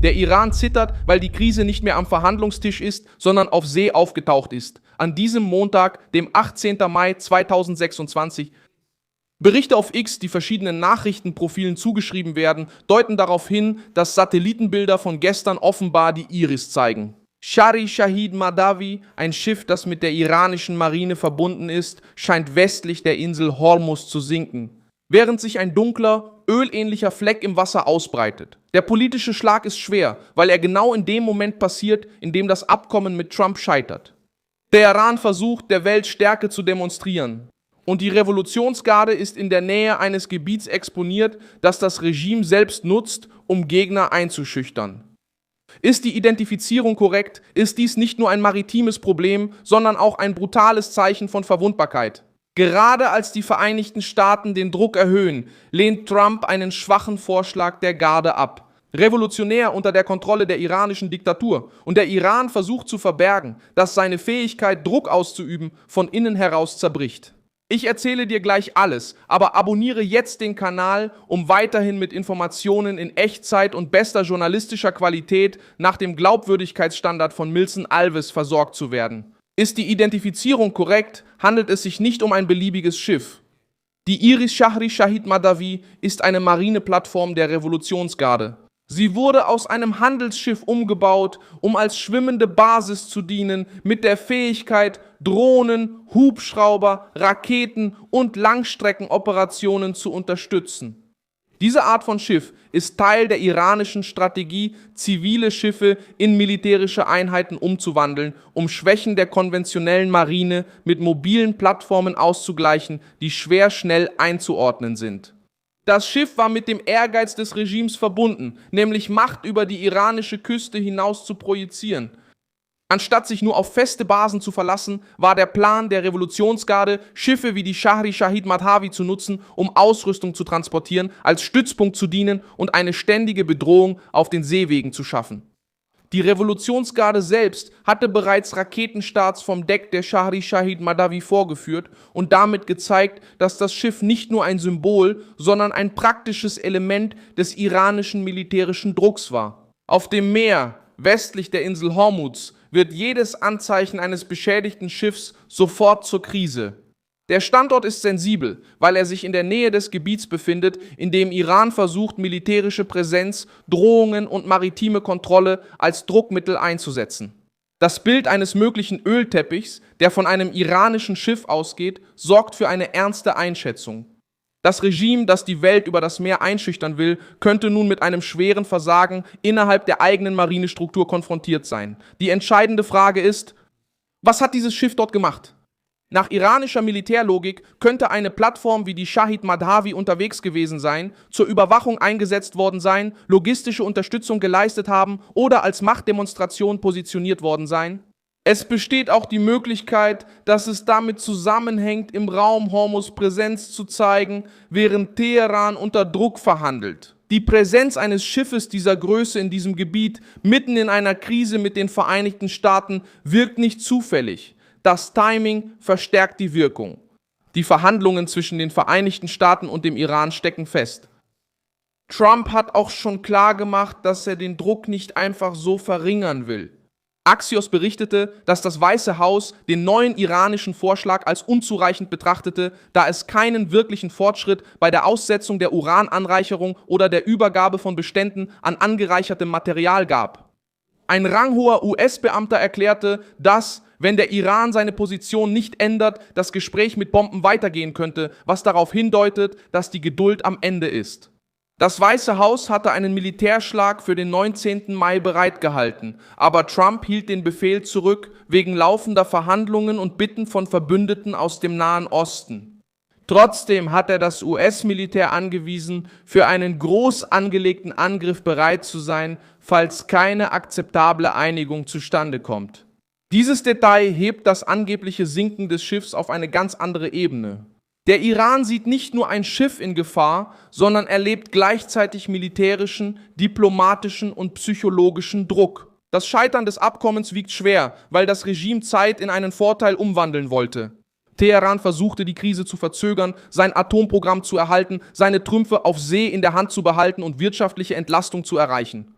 Der Iran zittert, weil die Krise nicht mehr am Verhandlungstisch ist, sondern auf See aufgetaucht ist. An diesem Montag, dem 18. Mai 2026, Berichte auf X, die verschiedenen Nachrichtenprofilen zugeschrieben werden, deuten darauf hin, dass Satellitenbilder von gestern offenbar die Iris zeigen. Shahri Shahid Mahdavi, ein Schiff, das mit der iranischen Marine verbunden ist, scheint westlich der Insel Hormuz zu sinken, während sich ein dunkler, ölähnlicher Fleck im Wasser ausbreitet. Der politische Schlag ist schwer, weil er genau in dem Moment passiert, in dem das Abkommen mit Trump scheitert. Der Iran versucht, der Welt Stärke zu demonstrieren. Und die Revolutionsgarde ist in der Nähe eines Gebiets exponiert, das das Regime selbst nutzt, um Gegner einzuschüchtern. Ist die Identifizierung korrekt, ist dies nicht nur ein maritimes Problem, sondern auch ein brutales Zeichen von Verwundbarkeit. Gerade als die Vereinigten Staaten den Druck erhöhen, lehnt Trump einen schwachen Vorschlag der Garde ab. Revolutionär unter der Kontrolle der iranischen Diktatur. Und der Iran versucht zu verbergen, dass seine Fähigkeit, Druck auszuüben, von innen heraus zerbricht. Ich erzähle dir gleich alles, aber abonniere jetzt den Kanal, um weiterhin mit Informationen in Echtzeit und bester journalistischer Qualität nach dem Glaubwürdigkeitsstandard von Milson Alves versorgt zu werden. Ist die Identifizierung korrekt, handelt es sich nicht um ein beliebiges Schiff. Die Iris Shahri Shahid Mahdavi ist eine Marineplattform der Revolutionsgarde. Sie wurde aus einem Handelsschiff umgebaut, um als schwimmende Basis zu dienen, mit der Fähigkeit, Drohnen, Hubschrauber, Raketen und Langstreckenoperationen zu unterstützen. Diese Art von Schiff ist Teil der iranischen Strategie, zivile Schiffe in militärische Einheiten umzuwandeln, um Schwächen der konventionellen Marine mit mobilen Plattformen auszugleichen, die schwer schnell einzuordnen sind. Das Schiff war mit dem Ehrgeiz des Regimes verbunden, nämlich Macht über die iranische Küste hinaus zu projizieren. Anstatt sich nur auf feste Basen zu verlassen, war der Plan der Revolutionsgarde, Schiffe wie die Shahri Shahid Mahdavi zu nutzen, um Ausrüstung zu transportieren, als Stützpunkt zu dienen und eine ständige Bedrohung auf den Seewegen zu schaffen. Die Revolutionsgarde selbst hatte bereits Raketenstarts vom Deck der Shahri Shahid Mahdavi vorgeführt und damit gezeigt, dass das Schiff nicht nur ein Symbol, sondern ein praktisches Element des iranischen militärischen Drucks war. Auf dem Meer, westlich der Insel Hormuz, wird jedes Anzeichen eines beschädigten Schiffs sofort zur Krise. Der Standort ist sensibel, weil er sich in der Nähe des Gebiets befindet, in dem Iran versucht, militärische Präsenz, Drohungen und maritime Kontrolle als Druckmittel einzusetzen. Das Bild eines möglichen Ölteppichs, der von einem iranischen Schiff ausgeht, sorgt für eine ernste Einschätzung. Das Regime, das die Welt über das Meer einschüchtern will, könnte nun mit einem schweren Versagen innerhalb der eigenen Marinestruktur konfrontiert sein. Die entscheidende Frage ist, was hat dieses Schiff dort gemacht? Nach iranischer Militärlogik könnte eine Plattform wie die Shahid Mahdavi unterwegs gewesen sein, zur Überwachung eingesetzt worden sein, logistische Unterstützung geleistet haben oder als Machtdemonstration positioniert worden sein. Es besteht auch die Möglichkeit, dass es damit zusammenhängt, im Raum Hormuz Präsenz zu zeigen, während Teheran unter Druck verhandelt. Die Präsenz eines Schiffes dieser Größe in diesem Gebiet, mitten in einer Krise mit den Vereinigten Staaten, wirkt nicht zufällig. Das Timing verstärkt die Wirkung. Die Verhandlungen zwischen den Vereinigten Staaten und dem Iran stecken fest. Trump hat auch schon klar gemacht, dass er den Druck nicht einfach so verringern will. Axios berichtete, dass das Weiße Haus den neuen iranischen Vorschlag als unzureichend betrachtete, da es keinen wirklichen Fortschritt bei der Aussetzung der Urananreicherung oder der Übergabe von Beständen an angereichertem Material gab. Ein ranghoher US-Beamter erklärte, dass, wenn der Iran seine Position nicht ändert, das Gespräch mit Bomben weitergehen könnte, was darauf hindeutet, dass die Geduld am Ende ist. Das Weiße Haus hatte einen Militärschlag für den 19. Mai bereitgehalten, aber Trump hielt den Befehl zurück wegen laufender Verhandlungen und Bitten von Verbündeten aus dem Nahen Osten. Trotzdem hat er das US-Militär angewiesen, für einen groß angelegten Angriff bereit zu sein, falls keine akzeptable Einigung zustande kommt. Dieses Detail hebt das angebliche Sinken des Schiffs auf eine ganz andere Ebene. Der Iran sieht nicht nur ein Schiff in Gefahr, sondern erlebt gleichzeitig militärischen, diplomatischen und psychologischen Druck. Das Scheitern des Abkommens wiegt schwer, weil das Regime Zeit in einen Vorteil umwandeln wollte. Teheran versuchte, die Krise zu verzögern, sein Atomprogramm zu erhalten, seine Trümpfe auf See in der Hand zu behalten und wirtschaftliche Entlastung zu erreichen.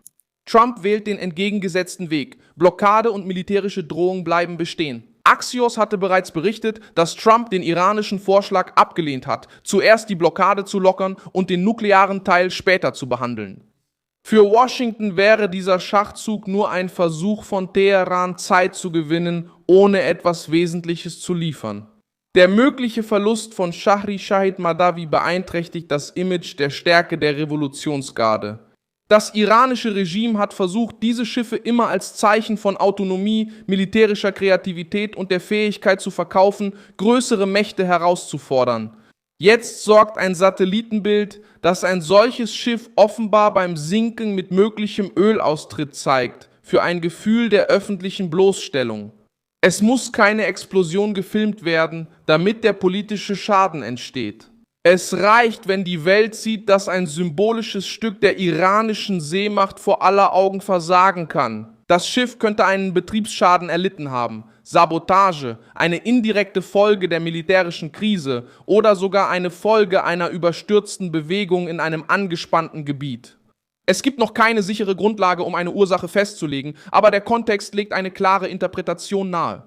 Trump wählt den entgegengesetzten Weg. Blockade und militärische Drohung bleiben bestehen. Axios hatte bereits berichtet, dass Trump den iranischen Vorschlag abgelehnt hat, zuerst die Blockade zu lockern und den nuklearen Teil später zu behandeln. Für Washington wäre dieser Schachzug nur ein Versuch von Teheran, Zeit zu gewinnen, ohne etwas Wesentliches zu liefern. Der mögliche Verlust von Shahri Shahid Mahdavi beeinträchtigt das Image der Stärke der Revolutionsgarde. Das iranische Regime hat versucht, diese Schiffe immer als Zeichen von Autonomie, militärischer Kreativität und der Fähigkeit zu verkaufen, größere Mächte herauszufordern. Jetzt sorgt ein Satellitenbild, das ein solches Schiff offenbar beim Sinken mit möglichem Ölaustritt zeigt, für ein Gefühl der öffentlichen Bloßstellung. Es muss keine Explosion gefilmt werden, damit der politische Schaden entsteht. Es reicht, wenn die Welt sieht, dass ein symbolisches Stück der iranischen Seemacht vor aller Augen versagen kann. Das Schiff könnte einen Betriebsschaden erlitten haben, Sabotage, eine indirekte Folge der militärischen Krise oder sogar eine Folge einer überstürzten Bewegung in einem angespannten Gebiet. Es gibt noch keine sichere Grundlage, um eine Ursache festzulegen, aber der Kontext legt eine klare Interpretation nahe.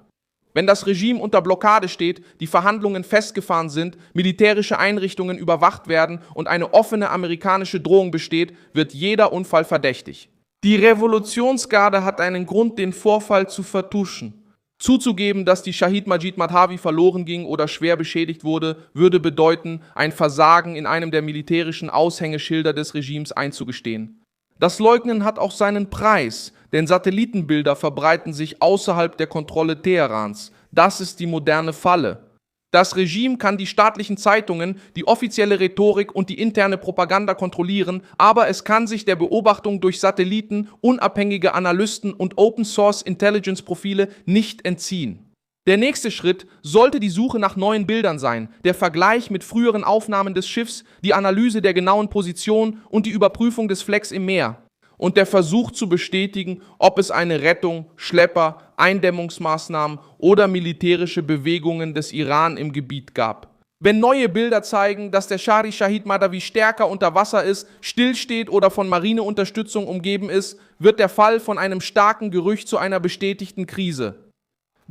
Wenn das Regime unter Blockade steht, die Verhandlungen festgefahren sind, militärische Einrichtungen überwacht werden und eine offene amerikanische Drohung besteht, wird jeder Unfall verdächtig. Die Revolutionsgarde hat einen Grund, den Vorfall zu vertuschen. Zuzugeben, dass die Shahid Majid Madhavi verloren ging oder schwer beschädigt wurde, würde bedeuten, ein Versagen in einem der militärischen Aushängeschilder des Regimes einzugestehen. Das Leugnen hat auch seinen Preis, denn Satellitenbilder verbreiten sich außerhalb der Kontrolle Teherans. Das ist die moderne Falle. Das Regime kann die staatlichen Zeitungen, die offizielle Rhetorik und die interne Propaganda kontrollieren, aber es kann sich der Beobachtung durch Satelliten, unabhängige Analysten und Open-Source-Intelligence-Profile nicht entziehen. Der nächste Schritt sollte die Suche nach neuen Bildern sein, der Vergleich mit früheren Aufnahmen des Schiffs, die Analyse der genauen Position und die Überprüfung des Flecks im Meer. Und der Versuch zu bestätigen, ob es eine Rettung, Schlepper, Eindämmungsmaßnahmen oder militärische Bewegungen des Iran im Gebiet gab. Wenn neue Bilder zeigen, dass der Shahri Shahid Mahdavi stärker unter Wasser ist, stillsteht oder von Marineunterstützung umgeben ist, wird der Fall von einem starken Gerücht zu einer bestätigten Krise.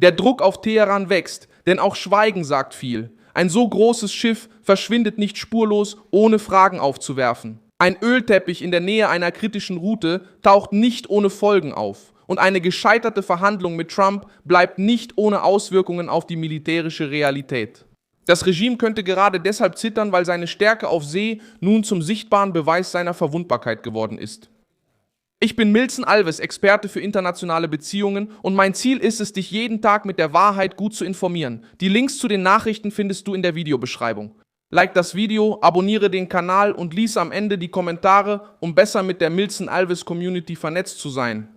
Der Druck auf Teheran wächst, denn auch Schweigen sagt viel. Ein so großes Schiff verschwindet nicht spurlos, ohne Fragen aufzuwerfen. Ein Ölteppich in der Nähe einer kritischen Route taucht nicht ohne Folgen auf. Und eine gescheiterte Verhandlung mit Trump bleibt nicht ohne Auswirkungen auf die militärische Realität. Das Regime könnte gerade deshalb zittern, weil seine Stärke auf See nun zum sichtbaren Beweis seiner Verwundbarkeit geworden ist. Ich bin Milton Alves, Experte für internationale Beziehungen, und mein Ziel ist es, dich jeden Tag mit der Wahrheit gut zu informieren. Die Links zu den Nachrichten findest du in der Videobeschreibung. Like das Video, abonniere den Kanal und lies am Ende die Kommentare, um besser mit der Milton Alves Community vernetzt zu sein.